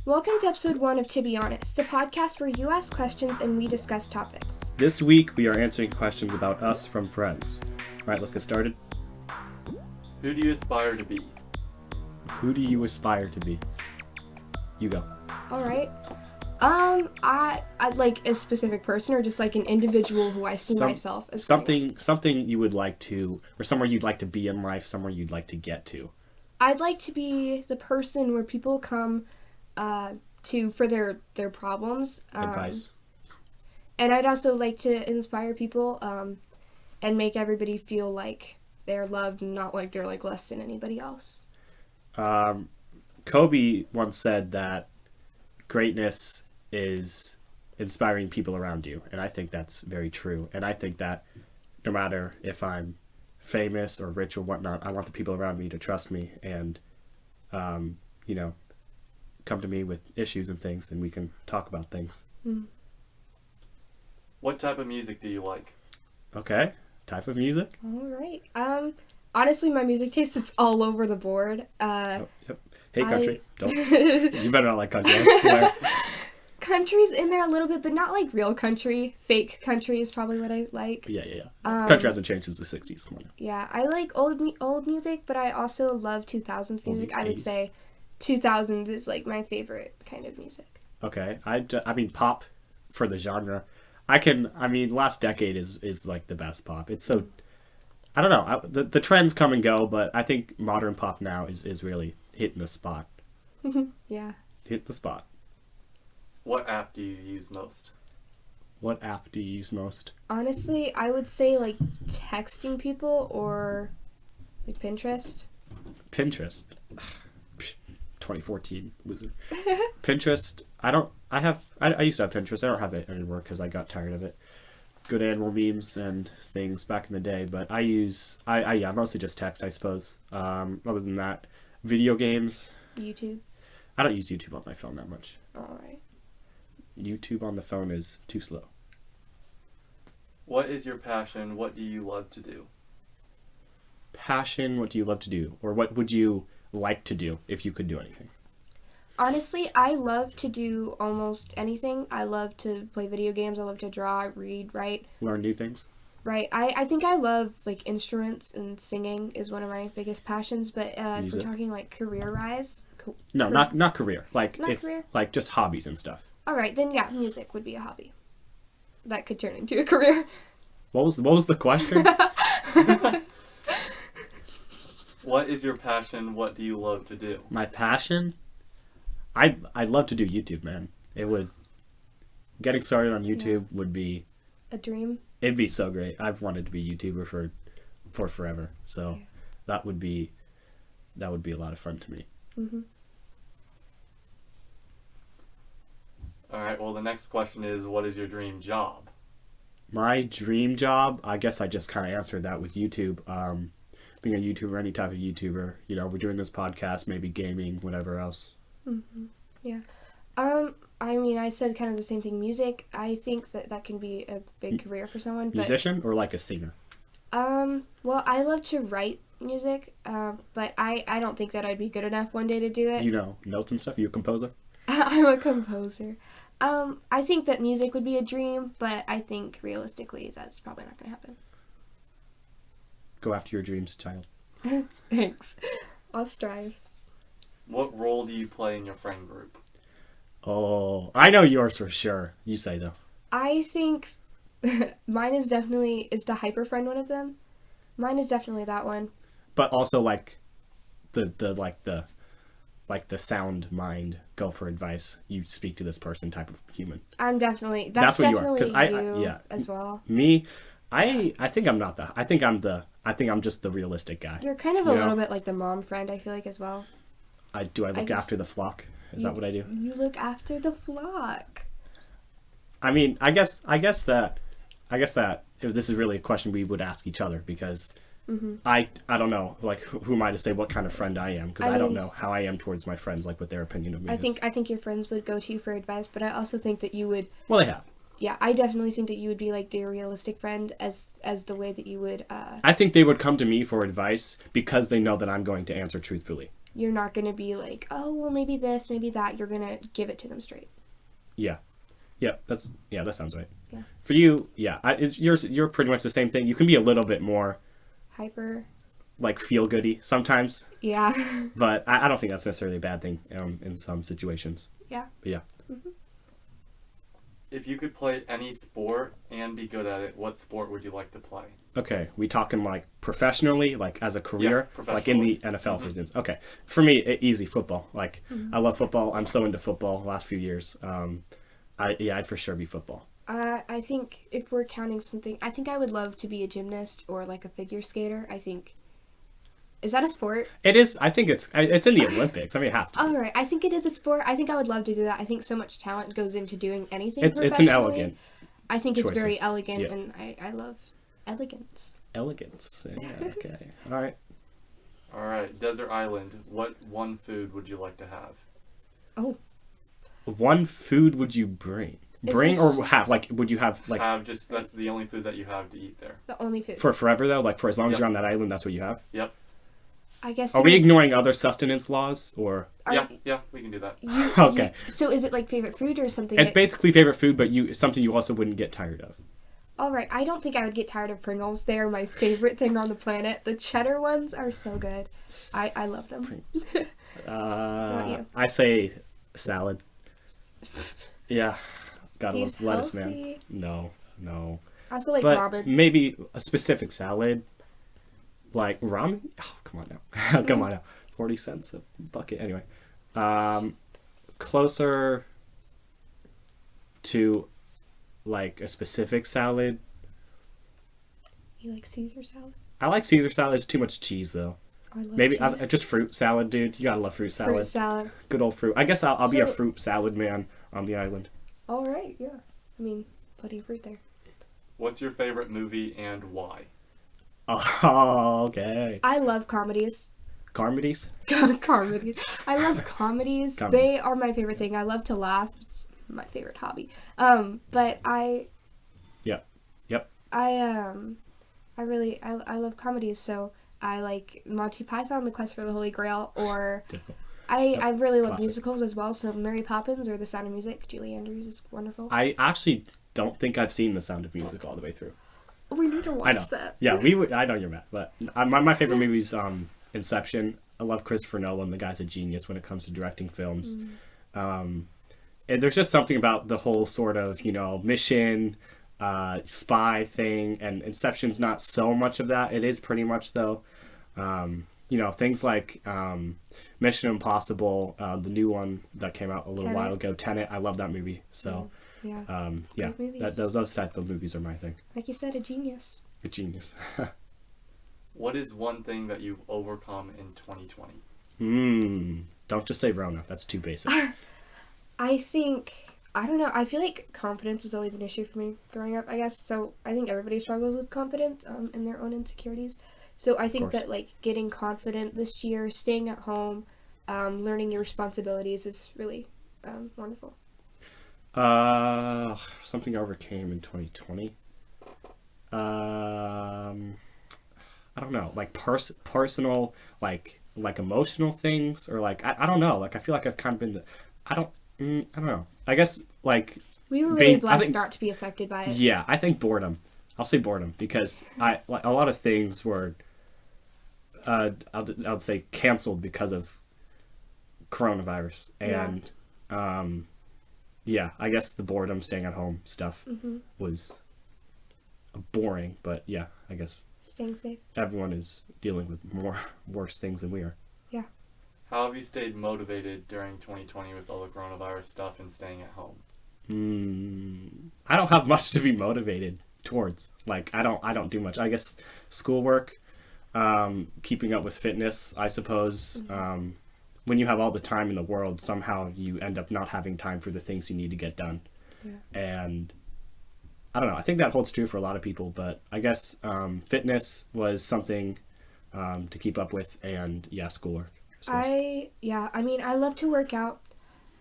Welcome to episode 1 of To Be Honest, the podcast where you ask questions and we discuss topics. This week, we are answering questions about us from friends. Alright, let's get started. Who do you aspire to be? Who do you aspire to be? You go. Alright. I'd like a specific person or just like an individual who I see myself as something you would like to, or somewhere you'd like to be in life, somewhere you'd like to get to. I'd like to be the person where people come for their problems. Advice. And I'd also like to inspire people and make everybody feel like they're loved and not like they're like less than anybody else. Kobe once said that greatness is inspiring people around you, and I think that's very true. And I think that no matter if I'm famous or rich or whatnot, I want the people around me to trust me and, come to me with issues and things, and we can talk about things. Mm. What type of music do you like? Okay, type of music? All right. Honestly, my music taste is all over the board. Yep. Hey, country. Don't. You better not like country, I swear. Country's in there a little bit, but not like real country. Fake country is probably what I like. Yeah. Country hasn't changed since the 60s. Come on. Yeah, I like old music, but I also love 2000s music. I would say 2000s is like my favorite kind of music. Okay. I mean, pop for the genre. Last decade is like the best pop. It's so, I don't know. The trends come and go, but I think modern pop now is really hitting the spot. Yeah. Hit the spot. What app do you use most? What app do you use most? Honestly, I would say like texting people or like Pinterest. Pinterest. 2014 loser. Pinterest. I used to have Pinterest. I don't have it anymore because I got tired of it. Good animal memes and things back in the day, but I mostly just text, I suppose. Other than that, video games. YouTube. I don't use YouTube on my phone that much. All right. YouTube on the phone is too slow. What is your passion? What do you love to do? Passion, what do you love to do? Or what would you like to do if you could do anything? Honestly, I love to do almost anything. I love to play video games. I love to draw, read, write. Learn new things? Right. I think I love like instruments, and singing is one of my biggest passions. But if we're talking like career-wise... No, not career. Career? Like just hobbies and stuff. All right, then yeah, music would be a hobby. That could turn into a career. What was the question? What is your passion? What do you love to do? My passion? I'd love to do YouTube, man. Getting started on YouTube would be a dream. It'd be so great. I've wanted to be a YouTuber for forever. So that would be a lot of fun to me. Mm-hmm. All right, well, the next question is, what is your dream job? My dream job, I guess I just kind of answered that with YouTube. Being a YouTuber, any type of YouTuber. We're doing this podcast, maybe gaming, whatever else. Mm-hmm. Yeah. I said kind of the same thing. Music, I think that can be a big career for someone. Musician or like a singer? Well, I love to write music, but I don't think that I'd be good enough one day to do it. Notes and stuff? You a composer? I'm a composer. I think that music would be a dream, but I think realistically that's probably not going to happen. Go after your dreams, child. Thanks. I'll strive. What role do you play in your friend group? Oh, I know yours for sure. You say though. I think mine is the hyper friend one of them. Mine is definitely that one. But also like the sound mind, go for advice. You speak to this person type of human. I'm definitely that's what definitely you are. Because you as well. Me, I think I'm not that. I think I'm just the realistic guy. You're kind of a little bit like the mom friend, I feel like, as well. I look after the flock. Is that what I do? You look after the flock. I mean, I guess that if this is really a question we would ask each other, because I don't know, like, who am I to say what kind of friend I am, because I don't know how I am towards my friends, like what their opinion of me is. I think your friends would go to you for advice, but I also think that you would. Well, they have. yeah, I definitely think that you would be like the realistic friend as the way that you would. I think they would come to me for advice because they know that I'm going to answer truthfully. You're not gonna be like, oh well, maybe this, maybe that. You're gonna give it to them straight. Yeah, that sounds right. Yeah. For you, yeah, you're pretty much the same thing. You can be a little bit more Hyper. like feel goody sometimes, Yeah. but I don't think that's necessarily a bad thing in some situations. Yeah. But yeah. If you could play any sport and be good at it, what sport would you like to play? Okay, we talking like professionally, like as a career, Yeah, like in the NFL, for instance. Okay, for me, easy football. Like I love football. I'm so into football. The last few years, I'd for sure be football. I think if we're counting something, I think I would love to be a gymnast or like a figure skater. I think. Is that a sport? It is. I think it's in the Olympics. I mean, it has to be. All right. I think it is a sport. I think I would love to do that. I think so much talent goes into doing anything It's an professionally. elegant. I think it's choice very of- elegant, yeah. and I love elegance. Elegance. Yeah, okay. All right. All right, desert island. What one food would you like to have? Oh, One food would you bring? Is Bring this- or have? Like, would you have like That's the only food that you have to eat there. the only food. for forever though? Like for as long as Yep. you're on that island, that's what you have. Yep. I guess. Are we ignoring other sustenance laws or? Yeah, we can do that. Okay. So is it like favorite food or something? It's basically favorite food, but something you also wouldn't get tired of. All right. I don't think I would get tired of Pringles. They are my favorite thing on the planet. The cheddar ones are so good. I love them. Pringles. about you? I say salad. Yeah, gotta He's love lettuce, healthy. man. No. I also like But ramen. maybe a specific salad, like ramen. Oh, come on now, come on now. 40 cents a bucket. Anyway, closer to like a specific salad. You like Caesar salad? I like Caesar salad. It's too much cheese though. I love Maybe cheese. just fruit salad, dude. You gotta love fruit salad. Fruit salad. Good old fruit. I guess I'll be a So- fruit salad man on the island. All right. Yeah. I mean, plenty of fruit there. What's your favorite movie and why? Oh, okay. I love comedies. Carmodies? Comedies. I love comedies. Comedy. They are my favorite thing. I love to laugh. It's my favorite hobby. But Yep. I love comedies. So I like Monty Python, The Quest for the Holy Grail, or I really love Classic. musicals as well. So Mary Poppins or The Sound of Music. Julie Andrews is wonderful. I actually don't think I've seen The Sound of Music all the way through. We need to watch I know. that. Yeah, we would. I know you're mad, but my favorite movie is Inception. I love Christopher Nolan. The guy's a genius when it comes to directing films. And there's just something about the whole sort of mission, spy thing, and Inception's not so much of that. It is pretty much though. Things like Mission Impossible, the new one that came out a little Tenet. while ago, Tenet. I love that movie. So Yeah. yeah, Great movies. those type of movies are my thing. Like you said, a genius. A genius. What is one thing that you've overcome in 2020? Don't just say Rona. That's too basic. I don't know. I feel like confidence was always an issue for me growing up, I guess. So I think everybody struggles with confidence and their own insecurities. So I think course. that like getting confident this year, staying at home, learning your responsibilities is really wonderful. Something I overcame in 2020. I don't know, like personal, like emotional things, or like I don't know. Like I feel like I've kind of been. I don't know. I guess like We were really I blessed think- not to be affected by it. yeah. I think boredom. I'll say boredom because I like a lot of things were. I'll say canceled because of coronavirus and yeah, I guess the boredom, staying at home stuff was boring, but yeah, I guess Staying safe. everyone is dealing with worse things than we are. How have you stayed motivated during 2020 with all the coronavirus stuff and staying at home? I don't have much to be motivated towards. Like I don't do much. I guess schoolwork, keeping up with fitness, I suppose. When you have all the time in the world, somehow you end up not having time for the things you need to get done. Yeah. And I don't know. I think that holds true for a lot of people, but I guess fitness was something to keep up with, and yeah, schoolwork. I suppose. I mean, I love to work out,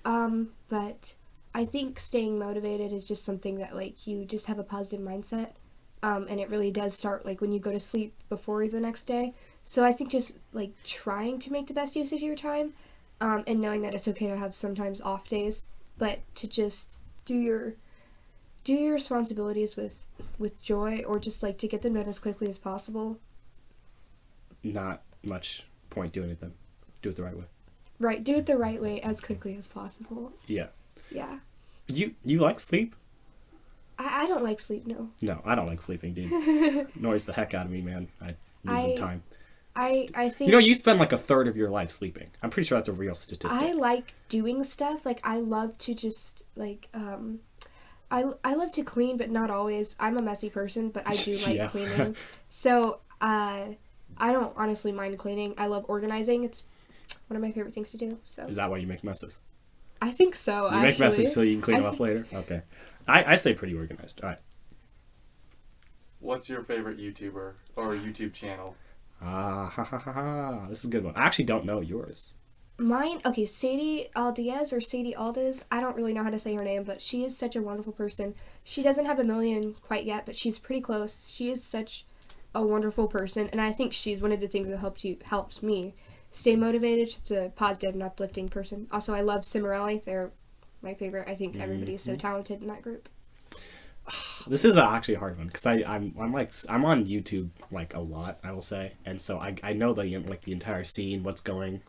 but I think staying motivated is just something that, like, you just have a positive mindset. And it really does start, like, when you go to sleep before the next day. So I think just, like, trying to make the best use of your time, and knowing that it's okay to have sometimes off days, but to just do your responsibilities with joy, or just, like, to get them done as quickly as possible. Not much point doing it then. Do it the right way. Right, do it the right way as quickly as possible. Yeah. Yeah. You like sleep? I don't like sleep, no. No, I don't like sleeping, dude. Annoys the heck out of me, man. I'm losing time. I think... You know, you spend like a third of your life sleeping. I'm pretty sure that's a real statistic. I like doing stuff. Like, I love to just, like, I love to clean, but not always. I'm a messy person, but I do like cleaning. So, I don't honestly mind cleaning. I love organizing. It's one of my favorite things to do. So. Is that why you make messes? I think so, You make messes so you can clean them up later? Okay. I stay pretty organized. All right. What's your favorite YouTuber or YouTube channel? This is a good one. I actually don't know yours. Mine, okay, Sadie Aldez or Sadie Aldez. I don't really know how to say her name, but she is such a wonderful person. She doesn't have 1 million quite yet, but she's pretty close. She is such a wonderful person, and I think she's one of the things that helps me stay motivated. She's a positive and uplifting person. Also, I love Cimarelli. They're my favorite. I think everybody is so talented in that group. This is actually a hard one because I'm on YouTube like a lot, I will say, and so I know the entire scene, what's coming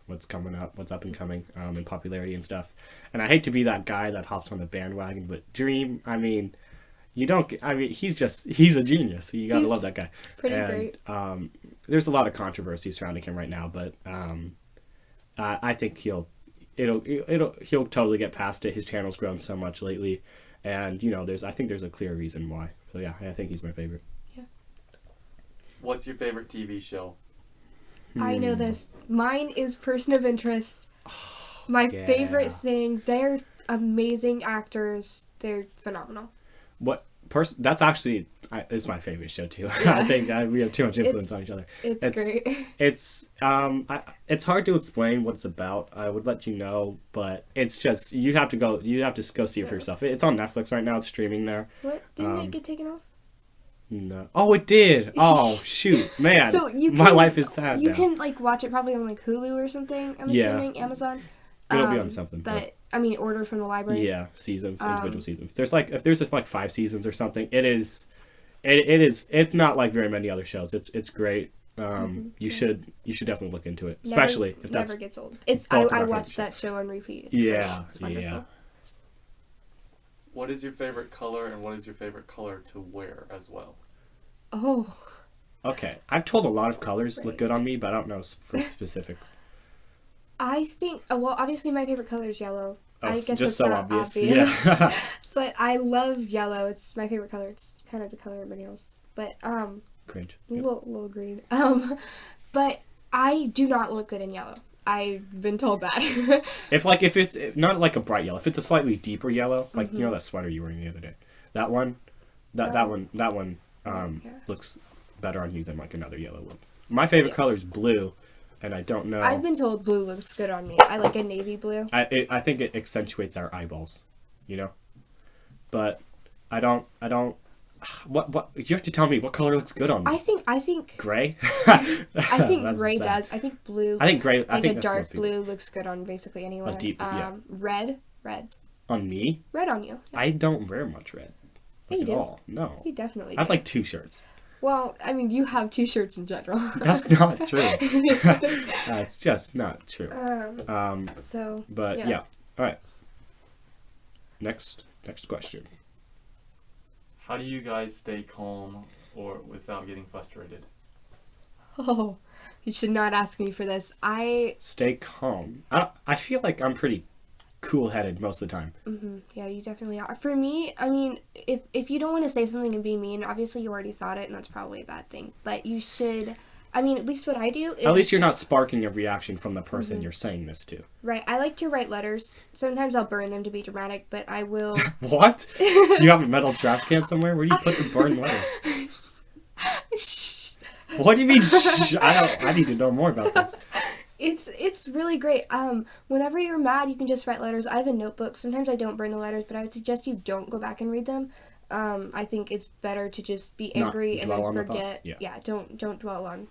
up, what's up and coming, in popularity and stuff. And I hate to be that guy that hops on the bandwagon, but Dream, I mean, he's a genius. You gotta love that guy. Pretty great. There's a lot of controversy surrounding him right now, but I think he'll totally get past it. His channel's grown so much lately. And, you know, I think there's a clear reason why. So, yeah, I think he's my favorite. Yeah. What's your favorite TV show? I know this. Mine is Person of Interest. My favorite thing. They're amazing actors. They're phenomenal. That's actually is my favorite show, too. Yeah. I think we have too much influence on each other. It's great. It's hard to explain what it's about. I would let you know, but it's just you'd have to go see it for yourself. It's on Netflix right now. It's streaming there. What? Didn't it get taken off? No. Oh, it did. Oh, shoot, man. So my life is sad. You now. can like watch it probably on like Hulu or something. I'm assuming Amazon. It'll be on something. But I mean, order from the library. Yeah, individual seasons. If there's 5 seasons or something, it's not like very many other shows. It's great. You should definitely look into it, especially if that's never gets old. I watched that show on repeat. It's great. Yeah. What is your favorite color, and what is your favorite color to wear as well? Oh. Okay, I've told a lot of colors look good on me, but I don't know for specific. I think, well, obviously my favorite color is yellow. Oh, I guess just that's so not obvious. Yeah. But I love yellow. It's my favorite color. It's kind of the color everybody else. But, Cringe. Little green. But I do not look good in yellow. I've been told that. if it's not like a bright yellow, if it's a slightly deeper yellow, like you know that sweater you were wearing the other day, that one looks better on you than like another yellow would. My favorite color is blue, and I don't know. I've been told blue looks good on me. I like a navy blue. I think it accentuates our eyeballs, you know, but I don't. What you have to tell me what color looks good on me. I think gray. I think gray does. I think blue. I think gray. Like I think a dark blue looks good on basically anyone. A deep, yeah. Red. On me? Red on you. Yeah. I don't wear much red. Yeah, you at do. all. No. You definitely do. I have like 2 shirts. Well, I mean, you have 2 shirts in general. That's not true. It's just not true. So. But yeah. All right. Next question. How do you guys stay calm or without getting frustrated? Oh, you should not ask me for this. Stay calm. I feel like I'm pretty cool-headed most of the time. Mm-hmm. Yeah, you definitely are. For me, I mean, if you don't want to say something and be mean, obviously you already thought it, and that's probably a bad thing. But you should. I mean, at least what I do is... At least you're not sparking a reaction from the person you're saying this to. Right. I like to write letters. Sometimes I'll burn them to be dramatic, but I will... What? You have a metal trash can somewhere? Where do you put the burned letters? What do you mean? I need to know more about this. It's really great. Whenever you're mad, you can just write letters. I have a notebook. Sometimes I don't burn the letters, but I would suggest you don't go back and read them. I think it's better to just be Not angry and then dwell on the forget. thoughts. Yeah. Don't dwell on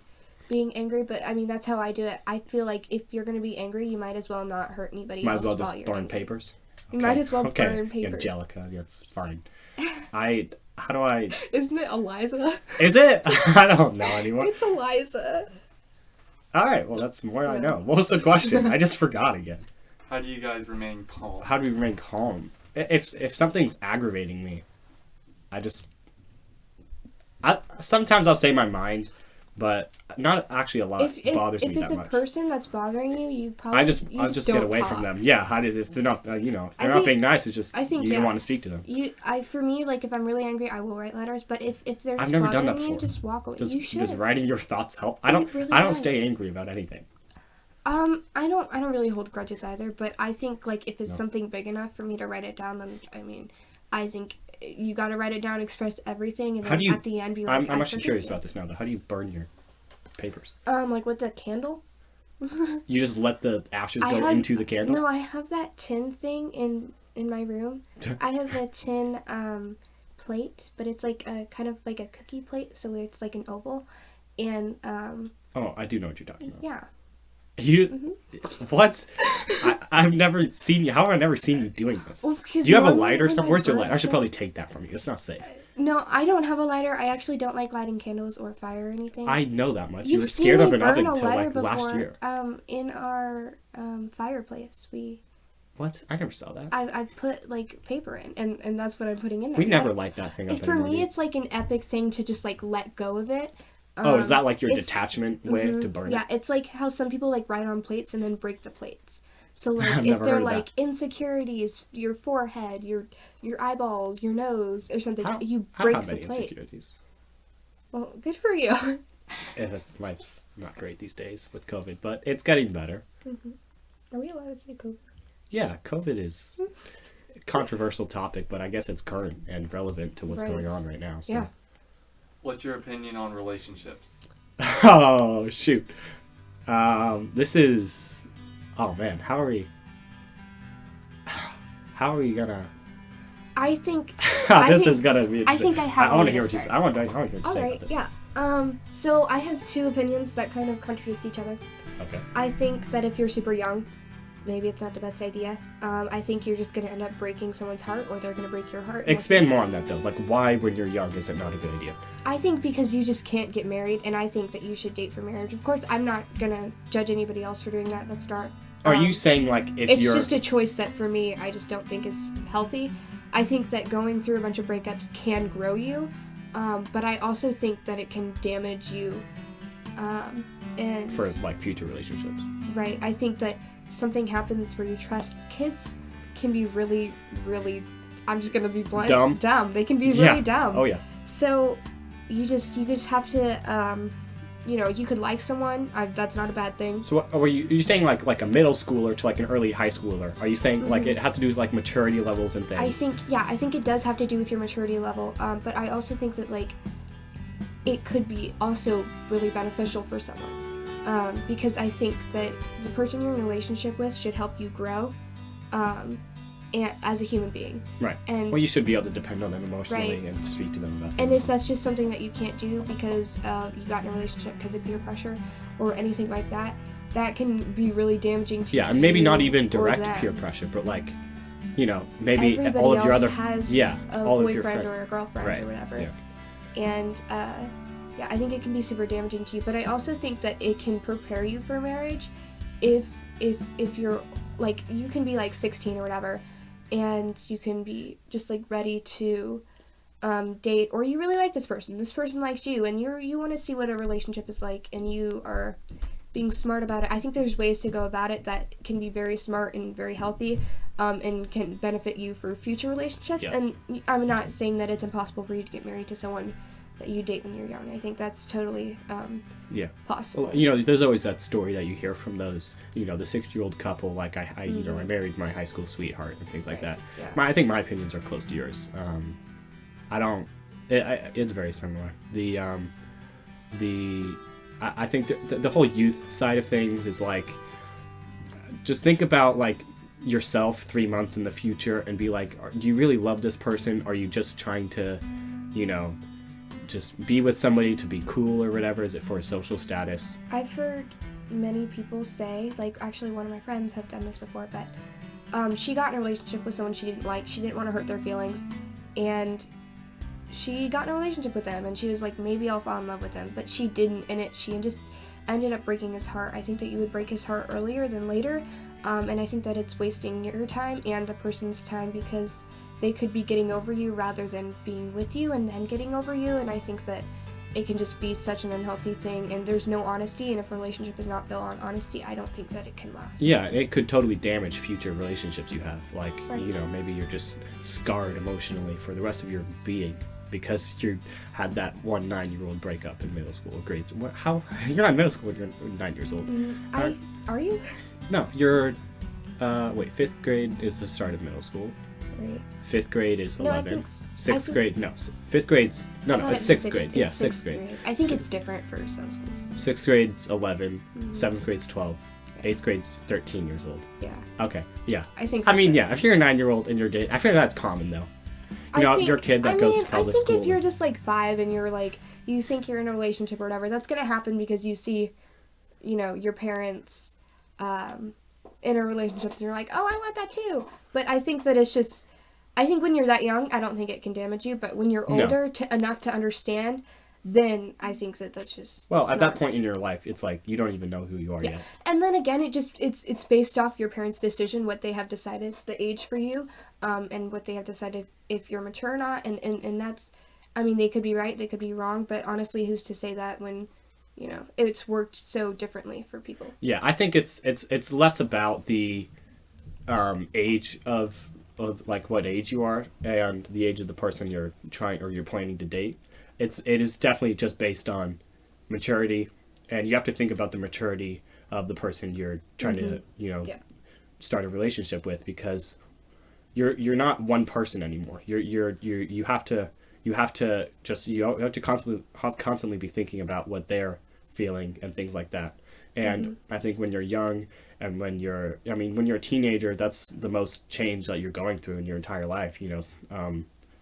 being angry. But I mean, that's how I do it. I feel like if you're gonna be angry, you might as well not hurt anybody Might else. as well while just you're burn angry. papers. You might as well Okay. burn papers. Angelica, that's fine. How do I? Isn't it Eliza? Is it? I don't know anymore. It's Eliza. All right, well that's more I Yeah. know. What was the question? I just forgot again. How do you guys remain calm? How do we remain calm? If something's aggravating me, sometimes I'll say my mind, but not actually a lot bothers me If it's that a much. person that's bothering you, you probably I'll just get don't away talk. from them. Yeah, if they're not if they're I not think- being nice, it's just I think, you don't yeah. want to speak to them. For me, like if I'm really angry, I will write letters. But if they're I've just never done that bothering you, before. just walk away. Just You should. just writing your thoughts help. I It really don't does. stay angry about anything. I don't really hold grudges either. But I think like if it's No. something big enough for me to write it down, then I think you got to write it down, express everything, and How then do you? at the end be like, I'm I actually forgive curious you. about this now though. How do you burn your papers? Like with the candle. You just let the ashes go into the candle? No, I have that tin thing in my room. I have a tin plate, but it's like a kind of like a cookie plate, so it's like an oval, and Oh, I do know what you're talking about. yeah. You what? I've never seen you. How have I never seen you doing this? Well, because Do you have a normally lighter or when something? I Where's your burn lighter? I should stuff- probably take that from you. It's not safe. No, I don't have a lighter. I actually don't like lighting candles or fire or anything. I know that much. You You've were seen scared me of an burn oven a until lighter like before, last year. in our fireplace. What? I never saw that. I've put like paper in, and that's what I'm putting in there. We never Like, light that thing up for anymore. me, dude. it's like an epic thing to just like let go of it. Oh, is that like your it's- detachment way to burn Yeah, it? it's like how some people like write on plates and then break the plates. So like I've if never they're heard of like insecurities, your forehead, your eyeballs, your nose, or something, you I break don't have the any plate. insecurities. Well, good for you. Life's not great these days with COVID, but it's getting better. Are we allowed to say COVID? Yeah, COVID is a controversial topic, but I guess it's current and relevant to what's Right. going on right now. So. Yeah. What's your opinion on relationships? Oh shoot. This is. Oh man, how are we gonna? I think. This think- is gonna be. I think I have I want a to way hear to what you. start. I want to hear what you All say right. about this. Yeah. So I have two opinions that kind of contradict each other. Okay. I think that if you're super young, maybe it's not the best idea. I think you're just gonna end up breaking someone's heart, or they're gonna break your heart. Expand more on that though. Like, why when you're young is it not a good idea? I think because you just can't get married, and I think that you should date for marriage. Of course, I'm not gonna judge anybody else for doing that. That's not. Are you saying like if It's you're? just a choice that for me, I just don't think is healthy. I think that going through a bunch of breakups can grow you, but I also think that it can damage you. And For like future relationships. right, I think that something happens where you trust kids can be really, really. I'm just gonna be blunt. Dumb. They can be Yeah. really dumb. Oh yeah. So, you just have to, you could like someone. That's not a bad thing. So what are you saying like a middle schooler to like an early high schooler? Are you saying like it has to do with like maturity levels and things? I think it does have to do with your maturity level. But I also think that like, it could be also really beneficial for someone. Because I think that the person you're in a relationship with should help you grow, and as a human being. Right. And Well, you should be able to depend on them emotionally Right. and speak to them about. And things. if that's just something that you can't do because you got in a relationship because of peer pressure or anything like that, that can be really damaging to you. Yeah, and maybe not even or direct them. peer pressure, but like, maybe Everybody all of your else other has a a all of your boyfriend friends. or a girlfriend Right. or whatever. Yeah. And I think it can be super damaging to you. But I also think that it can prepare you for marriage if you're like, you can be like 16 or whatever, and you can be just like ready to date, or you really like this person likes you, and you want to see what a relationship is like, and you are being smart about it. I think there's ways to go about it that can be very smart and very healthy, and can benefit you for future relationships. Yeah. And I'm not saying that it's impossible for you to get married to someone that you date when you're young. I think that's totally Yeah. possible. Well, there's always that story that you hear from those, the 60-year-old couple. Like I married my high school sweetheart and things like that. Yeah. I think my opinions are close to yours. It's very similar. I think the whole youth side of things is like, just think about like yourself 3 months in the future and be like, do you really love this person? Or are you just trying to, you know, just be with somebody to be cool or whatever? Is it for a social status? I've heard many people say, like actually one of my friends have done this before, but she got in a relationship with someone she didn't like. She didn't want to hurt their feelings, and she got in a relationship with them, and she was like, maybe I'll fall in love with them, but she didn't, and she just ended up breaking his heart. I think that you would break his heart earlier than later, and I think that it's wasting your time and the person's time, because they could be getting over you rather than being with you and then getting over you, and I think that it can just be such an unhealthy thing, and there's no honesty, and if a relationship is not built on honesty, I don't think that it can last. Yeah, it could totally damage future relationships you have. Like, Right. you know, maybe you're just scarred emotionally for the rest of your being because you had that one 9-year-old breakup in middle school or grades. How? You're not in middle school when you're 9 years old. Are you? No, you're, wait, 5th grade is the start of middle school. Right. 5th grade is No, I 11. think 6th grade, no. 5th grade's, no, it's 6th grade. Yeah, 6th grade. I think Si- it's different for some schools. 6th grade's 11, 7th grade's 12, 8th grade's 13 years old. Yeah. Okay, yeah. I think I mean, that's it. yeah, if you're a 9-year-old and you're dating, I feel like that's common though. You know, you're a kid that goes to public I think school. if you're just like 5 and you're like, you think you're in a relationship or whatever, that's gonna happen because you see, you know, your parents in a relationship and you're like, oh, I want that too. But I think that it's just, I think when you're that young, I don't think it can damage you. But when you're older enough to understand, then I think that that's just... Well, at that point in your life, it's like you don't even know who you are yet. And then again, it's based off your parents' decision, what they have decided, the age for you, and what they have decided if you're mature or not. And that's, I mean, they could be right, they could be wrong, but honestly, who's to say that when, you know, it's worked so differently for people? Yeah, I think it's less about the age of like what age you are and the age of the person you're trying or you're planning to date. It is definitely just based on maturity, and you have to think about the maturity of the person you're trying to, you know, start a relationship with, because you're not one person anymore. You have to constantly be thinking about what they're feeling and things like that. And I think when you're young and when you're a teenager, that's the most change that you're going through in your entire life, you know,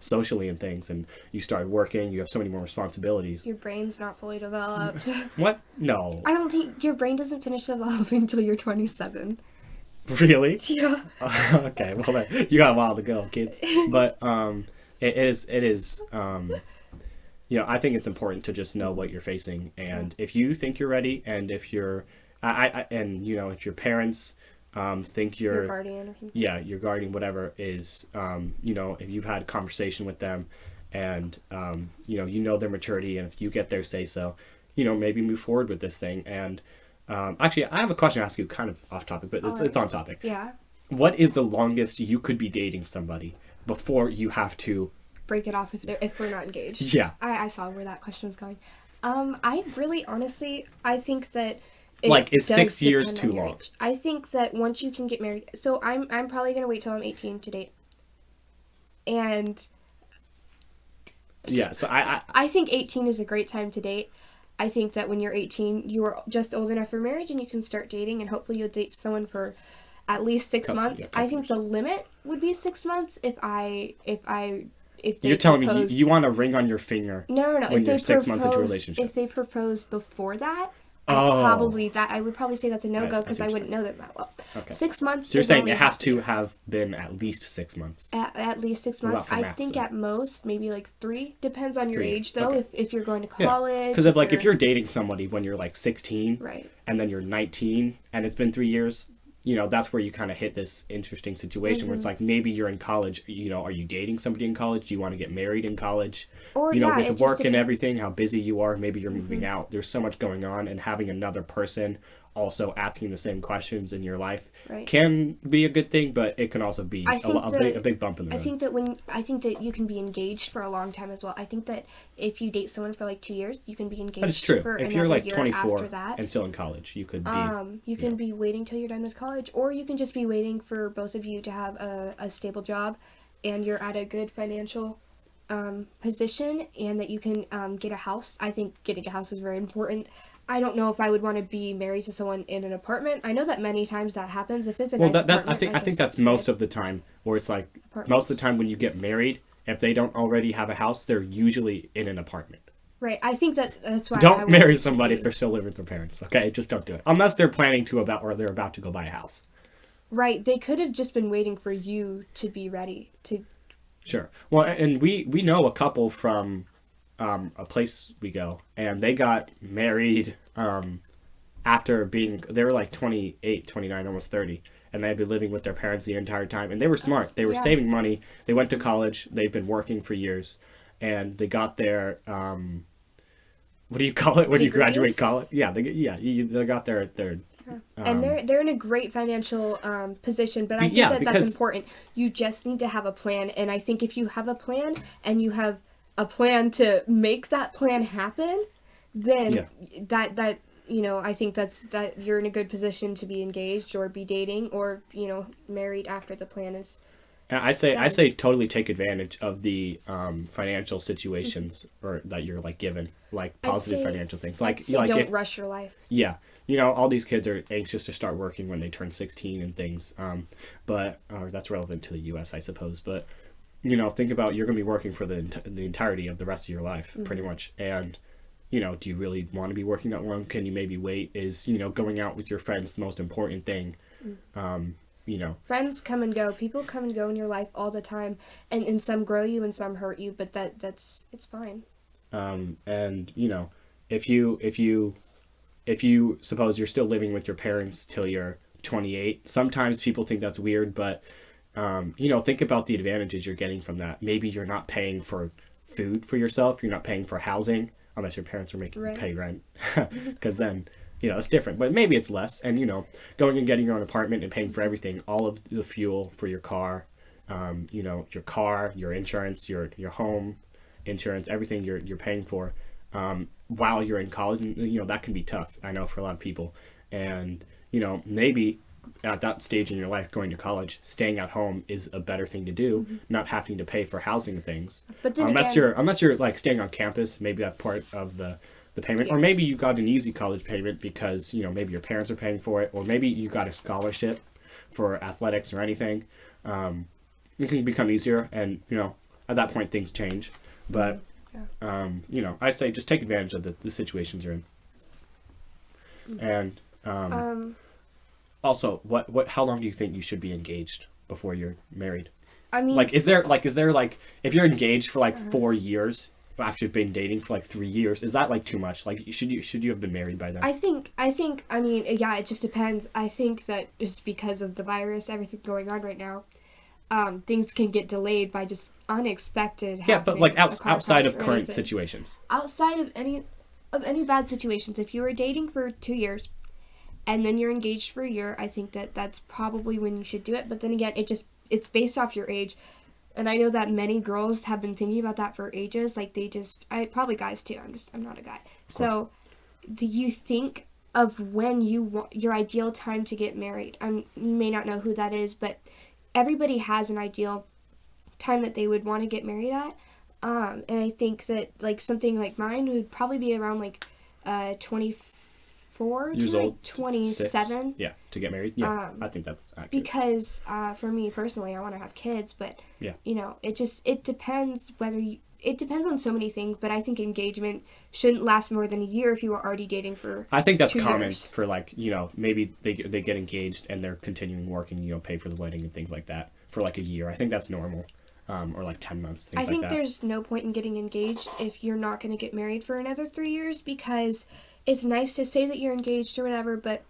socially and things. And you start working, you have so many more responsibilities. Your brain's not fully developed. What? No. I don't think your brain doesn't finish developing until you're 27. Really? Yeah. Okay, well, you got a while to go, kids. But it is you know, I think it's important to just know what you're facing, and if you think you're ready, and if you're and you know, if your parents think you're Your guardian or something. Yeah, your guardian, whatever, is you know, if you've had a conversation with them and you know their maturity, and if you get their say so, you know, maybe move forward with this thing. And actually, I have a question to ask you, kind of off topic, but it's on topic. Yeah. What is the longest you could be dating somebody before you have to Break it off if we're not engaged? Yeah. I saw where that question was going. I really honestly, I think that it Like, is does 6 years depend too on your long? age. I think that once you can get married, so I'm probably gonna wait till I'm 18 to date. And Yeah, so I think 18 is a great time to date. I think that when you're 18, you are just old enough for marriage, and you can start dating, and hopefully you'll date someone for at least 6 months. I think the limit would be 6 months if they you're telling propose... me you want a ring on your finger. No. When If you're they 6 months into a relationship. If they propose before that, Oh. I would probably say that's a no-go, I because see I what wouldn't you're know them that well. Okay. 6 months. So you're is saying only it has half to the- have been at least 6 months. At least 6 What months. about for I max, think then? at most maybe like 3. Depends on your 3, age, though. okay. If you're going to Yeah. college. Because if you're dating somebody when you're like 16, right. and then you're 19, and it's been 3 years, you know, that's where you kind of hit this interesting situation where it's like, maybe you're in college, you know, are you dating somebody in college? Do you want to get married in college? Or, you know, yeah, it with just work and depends. everything, how busy you are, maybe you're moving out. There's so much going on, and having another person also asking the same questions in your life Right. can be a good thing, but it can also be a big bump in the road. I think that you can be engaged for a long time as well. I think that if you date someone for like 2 years, you can be engaged That is true. for If you're another like year 24 after that. and still in college, you could be. You can be waiting till you're done with college, or you can just be waiting for both of you to have a stable job, and you're at a good financial position, and that you can get a house. I think getting a house is very important. I don't know if I would want to be married to someone in an apartment. I know that many times that happens. If it's a Well, nice that's apartment, I think that's most of the time, where it's like most of the time when you get married, if they don't already have a house, they're usually in an apartment. Right. I think that's why I Don't would marry to somebody be. if they're still living with their parents. Okay, just don't do it unless they're planning to or they're about to go buy a house. Right. They could have just been waiting for you to be ready to. Sure. Well, and we know a couple from a place we go, and they got married after they were like 28, 29, almost 30, and they had been living with their parents the entire time, and they were smart. They were Yeah. saving money. They went to college. They've been working for years, and they got their what do you call it when you graduate Degrees? college? Yeah, they got their And they're in a great financial position, but I think that's because important. You just need to have a plan, and I think if you have a plan and you have a plan to make that plan happen, then that I think that you're in a good position to be engaged or be dating or married after the plan is. And I done. say totally take advantage of the financial situations or that you're like given, like positive say- financial things. I'd say don't rush your life. Yeah, all these kids are anxious to start working when they turn 16 and things. But that's relevant to the U.S., I suppose. But think about you're going to be working for the entirety of the rest of your life, pretty much. And do you really want to be working that long? Can you maybe wait? Is going out with your friends the most important thing? Friends come and go. People come and go in your life all the time, and some grow you and some hurt you. But it's fine. And if you suppose you're still living with your parents till you're 28, sometimes people think that's weird, but think about the advantages you're getting from that. Maybe you're not paying for food for yourself. You're not paying for housing unless your parents are making you pay rent, because then it's different. But maybe it's less. And going and getting your own apartment and paying for everything, all of the fuel for your car, your car, your insurance, your home insurance, everything you're paying for while you're in college, that can be tough. I know for a lot of people, and maybe at that stage in your life, going to college, staying at home is a better thing to do, not having to pay for housing and things. But then unless you're like staying on campus, maybe that's part of the payment, or maybe you got an easy college payment because maybe your parents are paying for it, or maybe you got a scholarship for athletics or anything. It can become easier, and at that point things change. But I say just take advantage of the situations you're in. And also, how long do you think you should be engaged before you're married? I mean, is there if you're engaged for like 4 years after you've been dating for like 3 years, is that like too much? Like should you have been married by then? I think I mean, yeah, it just depends. I think that just because of the virus, everything going on right now, things can get delayed by just unexpected. Yeah, but like outside of current anything. situations. Outside of any bad situations, if you were dating for 2 years and then you're engaged for a year, I think that's probably when you should do it. But then again, it's based off your age. And I know that many girls have been thinking about that for ages. Like probably guys too. I'm not a guy. So, do you think of when you want your ideal time to get married? You may not know who that is, but everybody has an ideal time that they would want to get married at. And I think that like something like mine would probably be around like 24 years to old, like 27. 6, yeah, to get married. Yeah, I think that's accurate. Because for me personally, I want to have kids, but it depends it depends on so many things. But I think engagement shouldn't last more than a year if you were already dating for. I think that's 2 common years. for like maybe they get engaged and they're continuing working, pay for the wedding and things like that for like a year. I think that's normal, or like 10 months. Things I think like that. there's no point in getting engaged if you're not going to get married for another 3 years, because it's nice to say that you're engaged or whatever, but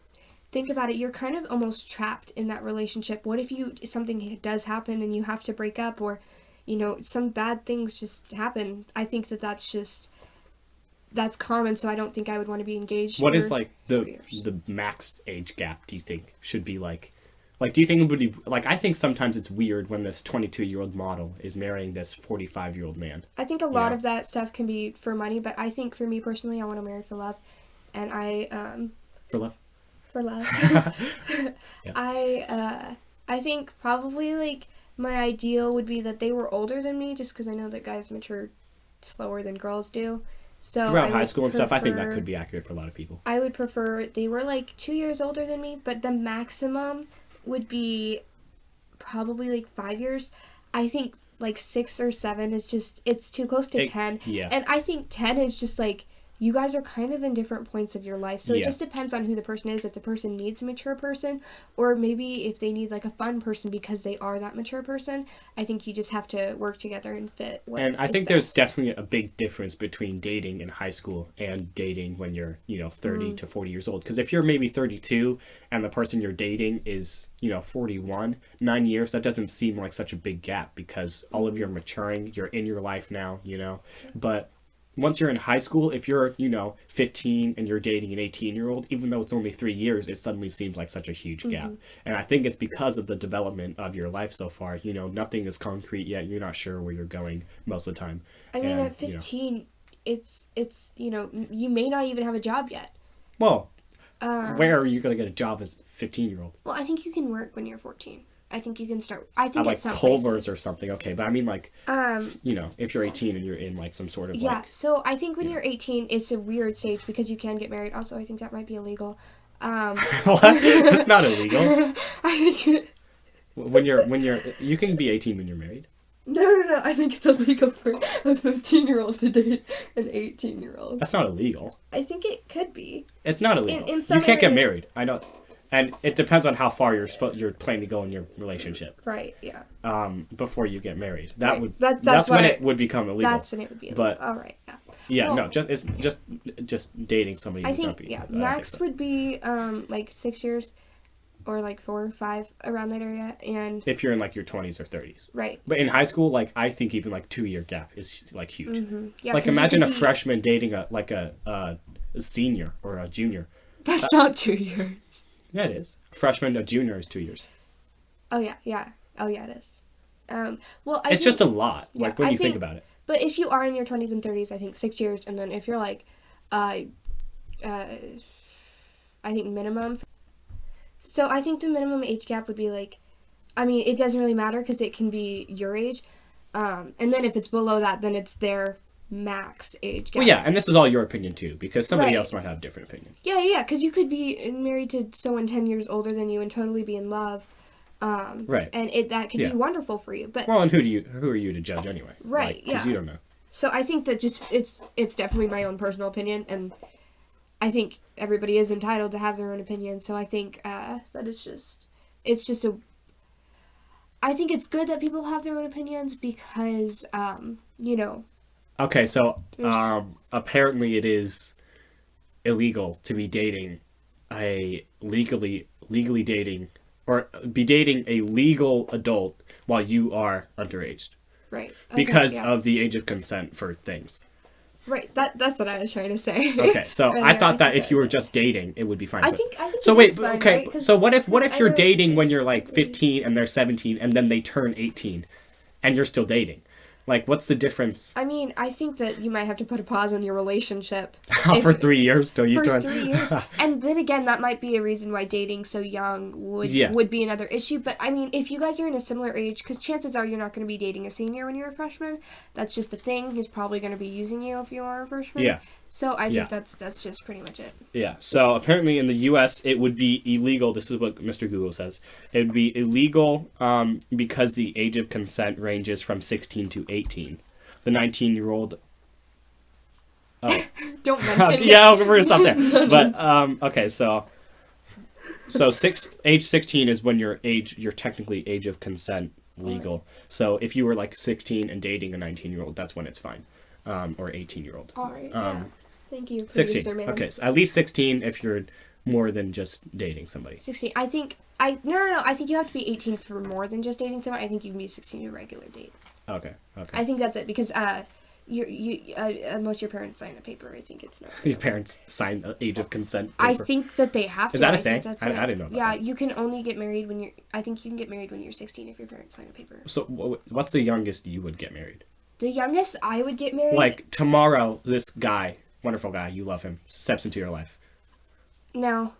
think about it, you're kind of almost trapped in that relationship. What if something does happen and you have to break up, or some bad things just happen? I think that's common, so I don't think I would want to be engaged. What for is like 3 years. the max age gap do you think should be like do you think it would be like, I think sometimes it's weird when this 22-year-old model is marrying this 45-year-old man. I think a lot of that stuff can be for money, but I think for me personally, I want to marry for love. And For love? For love. Yeah. I think probably like my ideal would be that they were older than me, just because I know that guys mature slower than girls do. So throughout I high would school and stuff, I think that prefer- could be accurate for a lot of people. I would prefer they were like 2 years older than me, but the maximum would be probably like 5 years. I think like 6 or 7 is just, it's too close to 10. Yeah. And I think 10 is just like, you guys are kind of in different points of your life. So it Yeah. just depends on who the person is. If the person needs a mature person, or maybe if they need like a fun person because they are that mature person, I think you just have to work together and fit what And I is think there's best. definitely a big difference between dating in high school and dating when you're, 30 to 40 years old. Because if you're maybe 32 and the person you're dating is, 41, 9 years, that doesn't seem like such a big gap because all of you are maturing, you're in your life now, But once you're in high school, if you're, 15 and you're dating an 18-year-old, even though it's only 3 years, it suddenly seems like such a huge gap. And I think it's because of the development of your life so far. Nothing is concrete yet. You're not sure where you're going most of the time. I mean, And, at 15, it's you may not even have a job yet. Well, where are you going to get a job as a 15-year-old? Well, I think you can work when you're 14. I think you can start. I think At like at some Culver's places. or something. Okay, but I mean like, if you're 18 and you're in like some sort of Yeah, like, so I think when you're 18, it's a weird stage because you can get married. Also, I think that might be illegal. what? That's not illegal. I think When you can be 18 when you're married. no. I think it's illegal for a 15-year-old to date an 18-year-old. That's not illegal. I think it could be. It's not illegal. In some You can't get areas- married. I know, and it depends on how far you're planning to go in your relationship. Right. Yeah. Before you get married, that Right. would That's that's what when I- it would become illegal. That's when it would be illegal. But- All right. Yeah. Yeah, Well, no, it's just dating somebody. I would think not be, yeah, I don't think max so. would be like 6 years, or like 4 or 5 around that area, and If you're in like your 20s or 30s. right. But in high school, like I think even like 2-year gap is like huge. Yeah, Like 'cause you imagine a could be- freshman dating a senior or a junior. That's not 2 years. Yeah, it is. A freshman, a junior is 2 years. Oh yeah. Oh yeah, it is. Well, It's think, just a lot. yeah, Like when I you think think- about it. But if you are in your 20s and 30s, I think 6 years, and then if you're like, I think minimum. So I think the minimum age gap would be like, I mean, it doesn't really matter because it can be your age, and then if it's below that, then it's their max age gap. Well, yeah, and this is all your opinion too, because somebody Right. else might have a different opinion. Yeah, because you could be married to someone 10 years older than you and totally be in love. Right. And that could Yeah. be wonderful for you. But Well, and who are you to judge anyway? Right, Like, 'cause yeah. you don't know. so I think that just it's definitely my own personal opinion, and I think everybody is entitled to have their own opinion. So I think that it's just a. I think it's good that people have their own opinions because Okay, so There's- apparently it is illegal to be dating a legally dating or be dating a legal adult while you are underage right because okay, yeah. of the age of consent for things. right that's what I was trying to say. Okay, so I Earlier, thought that think if you were was it. just dating, it would be fine. I but- think So it wait, is fine, okay. right? 'Cause- So what if because you're I know- dating when you're like 15 and they're 17 and then they turn 18 and you're still dating? Like, what's the difference I mean, I think that you might have to put a pause on your relationship for if- 3 years till you for turn? 3 years. And then again, that might be a reason why dating so young Yeah. would be another issue. But I mean, if you guys are in a similar age, because chances are you're not going to be dating a senior when you're a freshman. That's just the thing. He's probably going to be using you if you are a freshman. Yeah. So I Yeah. think that's just pretty much it. Yeah. So apparently in the U.S. it would be illegal. This is what Mr. Google says. It would be illegal because the age of consent ranges from 16 to 18. The 19-year-old. Oh. Don't mention Yeah, it. we're gonna stop there. But okay, so age 16 is when you're technically age of consent legal. So if you were like 16 and dating a 19-year-old, that's when it's fine, or 18-year-old. All right. Yeah. Thank you, 16. producer man. Okay, so at least 16 if you're more than just dating somebody. 16. I think no. I think you have to be 18 for more than just dating someone. I think you can be 16 to a regular date. Okay. I think that's it because you unless your parents sign a paper, I think it's not. Your parents sign an age of consent I paper. think that they have to. Is that a I think thing? that's I it. didn't know about Yeah, that. you can only get married when you're. I think you can get married when you're 16 if your parents sign a paper. So what's the youngest you would get married? The youngest I would get married. Like tomorrow, this guy, wonderful guy, you love him, steps into your life. No,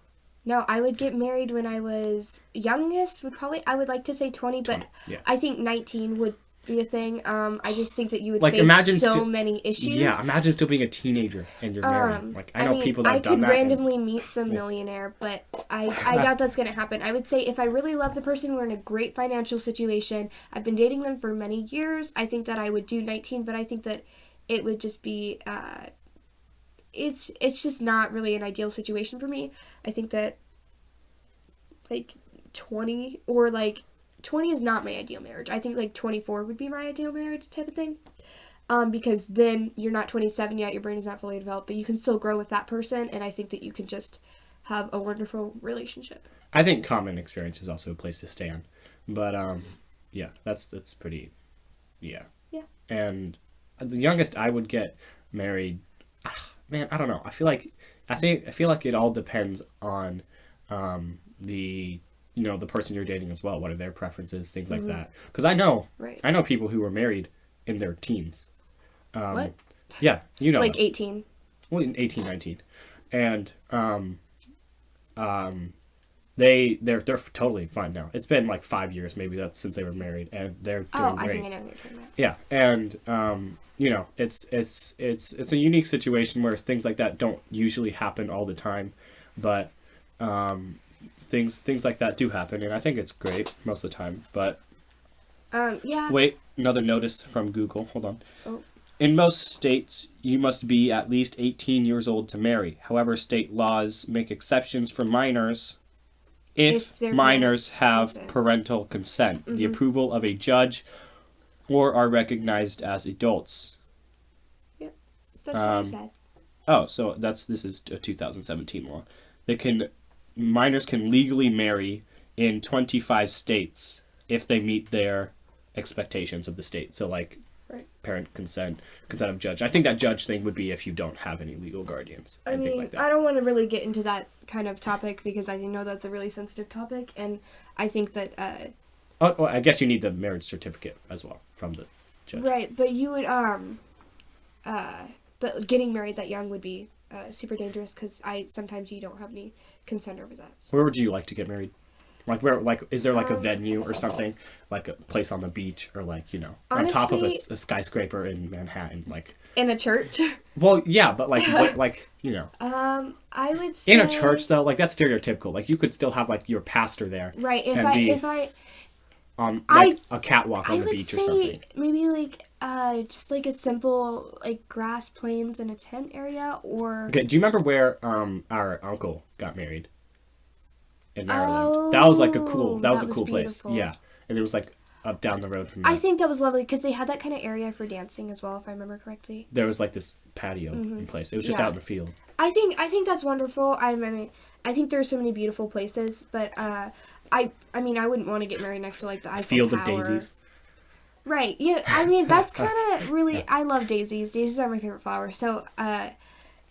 I would get married when I was youngest. I would like to say 20, but 20, yeah. I think 19 would be a thing. I just think that you would Like, face imagine so many issues. Yeah, imagine still being a teenager and you're married. Like, I know mean, people that I have done could that. randomly meet some millionaire, but I doubt that's going to happen. I would say if I really love the person, we're in a great financial situation, I've been dating them for many years, I think that I would do 19, but I think that it would just be, it's just not really an ideal situation for me. I think that, like, 20 or, like, 20 is not my ideal marriage. I think, like, 24 would be my ideal marriage type of thing. Because then you're not 27 yet, your brain is not fully developed, but you can still grow with that person, and I think that you can just have a wonderful relationship. I think common experience is also a place to stand. But, yeah, that's pretty, yeah. Yeah. And the youngest I would get married, man, I don't know. I feel like it all depends on the person you're dating as well. What are their preferences, things like that. Because I know people who were married in their teens. What? Yeah, like 18. Well, in 18, 19, and they're totally fine now. It's been like 5 years maybe since they were married, and they're doing great. I think I know what you're talking about. Yeah, and it's a unique situation where things like that don't usually happen all the time, but things like that do happen, and I think it's great most of the time. But yeah. wait, another notice from Google. Hold on. Oh. In most states, you must be at least 18 years old to marry. However, state laws make exceptions for minors if minors have parental consent, the approval of a judge, or are recognized as adults. Yep, that's what I said. Oh, so this is a 2017 law. Minors can legally marry in 25 states if they meet their expectations of the state. So, like, parent consent of judge. I think that judge thing would be if you don't have any legal guardians and things like that. I don't want to really get into that kind of topic because I know that's a really sensitive topic, and I think that I guess you need the marriage certificate as well from the judge. Right, but you would but getting married that young would be super dangerous because sometimes you don't have any consent over that. So. Where would you like to get married? Like where? Like, is there like a venue or something, like a place on the beach, or like on top of a skyscraper in Manhattan, like in a church? Well, yeah, but like what, I would say in a church though, like that's stereotypical. Like you could still have like your pastor there, right? If I on like a catwalk on the beach or something. Maybe like just like a simple like grass plains in a tent area, or okay. Do you remember where our uncle got married? In Maryland. That was like a cool place. Yeah. And it was like up down the road from there. I think that was lovely because they had that kind of area for dancing as well, if I remember correctly. There was like this patio in place. It was just out in the field. I think that's wonderful. I mean, I think there's so many beautiful places, but I mean, I wouldn't want to get married next to like the Eiffel Field Tower. of daisies. Right. Yeah. I mean, that's kind of really. I love daisies. Daisies are my favorite flower. So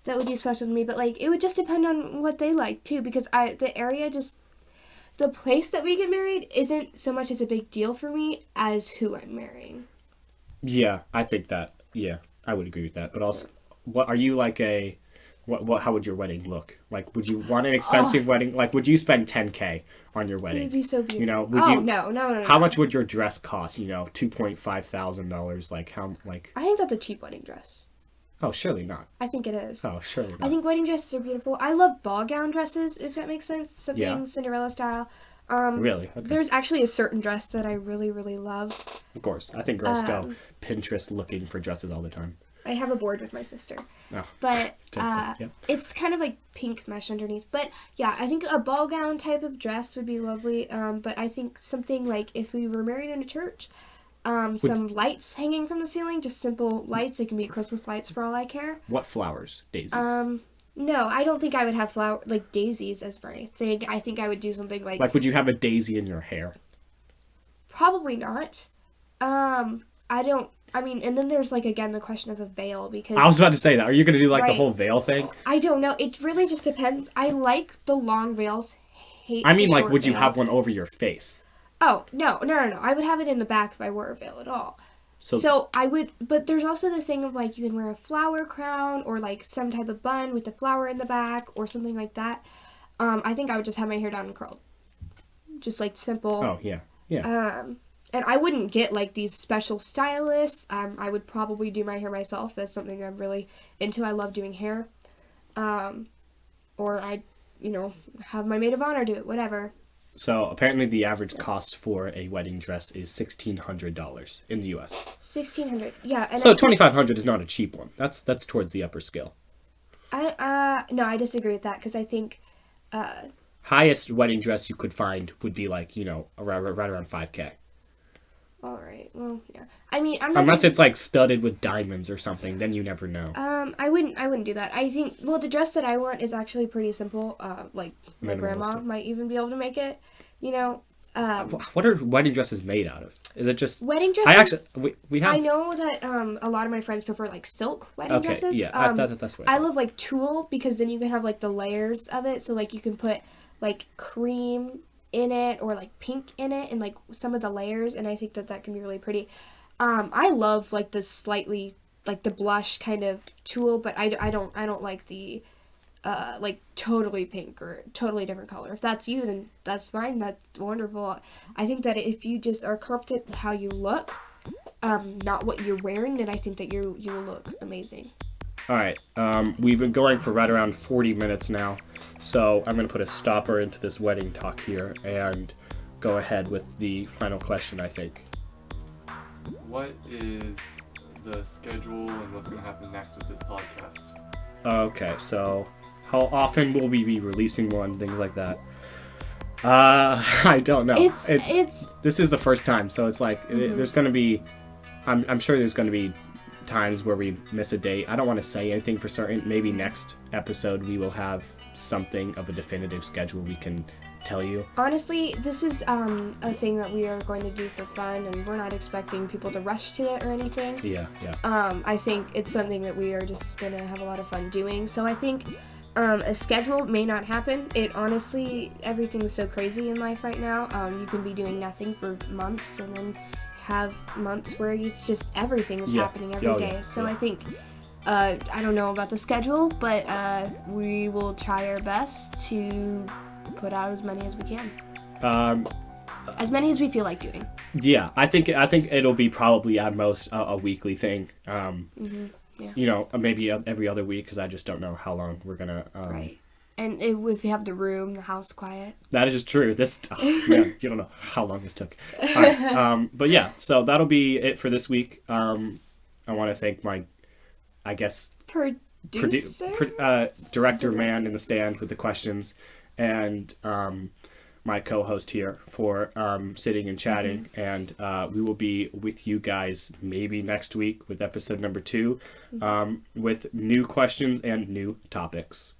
that would be special to me. But like, it would just depend on what they like too, because the place that we get married isn't so much as a big deal for me as who I'm marrying. Yeah, I think that. Yeah, I would agree with that. But also, what are you like a? What? How would your wedding look? Like, would you want an expensive wedding? Like, would you spend $10,000 on your wedding? It'd be so beautiful. Would you? No. How much would your dress cost? $2,500. Like how? Like. I think that's a cheap wedding dress. Oh, surely not. I think it is. Oh, surely not. I think wedding dresses are beautiful. I love ball gown dresses, if that makes sense. Something Cinderella style. Really? Okay. There's actually a certain dress that I really, really love. Of course. I think girls go Pinterest looking for dresses all the time. I have a board with my sister. Oh. But it's kind of like pink mesh underneath. But yeah, I think a ball gown type of dress would be lovely. But I think something like if we were married in a church, some lights hanging from the ceiling, just simple lights. It can be Christmas lights for all I care. What flowers? Daisies? No, I don't think I would have daisies as my thing. I think I would do something like... Like, would you have a daisy in your hair? Probably not. And then there's, like, again, the question of a veil, because... I was about to say that. Are you going to do, like, the whole veil thing? I don't know. It really just depends. I like the long veils. Would you have one over your face? Oh, no. I would have it in the back if I wore a veil at all. So I would, but there's also the thing of, like, you can wear a flower crown or, like, some type of bun with the flower in the back or something like that. I think I would just have my hair down and curled. Just, like, simple. Oh, yeah. Yeah. and I wouldn't get like these special stylists. I would probably do my hair myself. That's something I'm really into. I love doing hair. Or I, have my maid of honor do it, whatever. So apparently the average cost for a wedding dress is $1,600 in the U.S. 1,600, yeah. And so $2,500 is not a cheap one. That's towards the upper scale. No, I disagree with that because I think Highest wedding dress you could find would be like right around $5,000. All right. Well, yeah. I mean, I'm not unless it's like studded with diamonds or something, then you never know. I wouldn't do that. I think the dress that I want is actually pretty simple. Like my grandma might even be able to make it. What are wedding dresses made out of? Is it just wedding dresses? we have. I know that a lot of my friends prefer like silk wedding dresses. Yeah, that's what I love like tulle because then you can have like the layers of it. So like you can put like cream in it or like pink in it and like some of the layers, and I think that can be really pretty. I love like the slightly like the blush kind of tulle, but I don't like the like totally pink or totally different color. If that's you, then that's fine. That's wonderful. I think that if you just are confident in how you look, not what you're wearing, then I think that you will look amazing. All right. We've been going for right around 40 minutes now, so I'm going to put a stopper into this wedding talk here and go ahead with the final question, I think. What is the schedule and what's going to happen next with this podcast? Okay, so how often will we be releasing one, things like that? I don't know. It's this is the first time, so it's like there's going to be I'm sure there's going to be times where we miss a date. I don't want to say anything for certain. Maybe next episode we will have something of a definitive schedule we can tell you. Honestly, this is a thing that we are going to do for fun, and we're not expecting people to rush to it or anything. Yeah. I think it's something that we are just going to have a lot of fun doing. So I think a schedule may not happen. It honestly, everything's so crazy in life right now. You can be doing nothing for months and then have months where it's just everything is happening every day. So I think I don't know about the schedule, but we will try our best to put out as many as we can. As many as we feel like doing. Yeah, I think it'll be probably at most a weekly thing. Maybe every other week, because I just don't know how long we're gonna. Right. And if you have the house quiet. That is true. You don't know how long this took. All right. But yeah, so that'll be it for this week. I want to thank my, I guess, director man in the stand with the questions, and my co-host here for sitting and chatting. And we will be with you guys maybe next week with episode number 2, with new questions and new topics.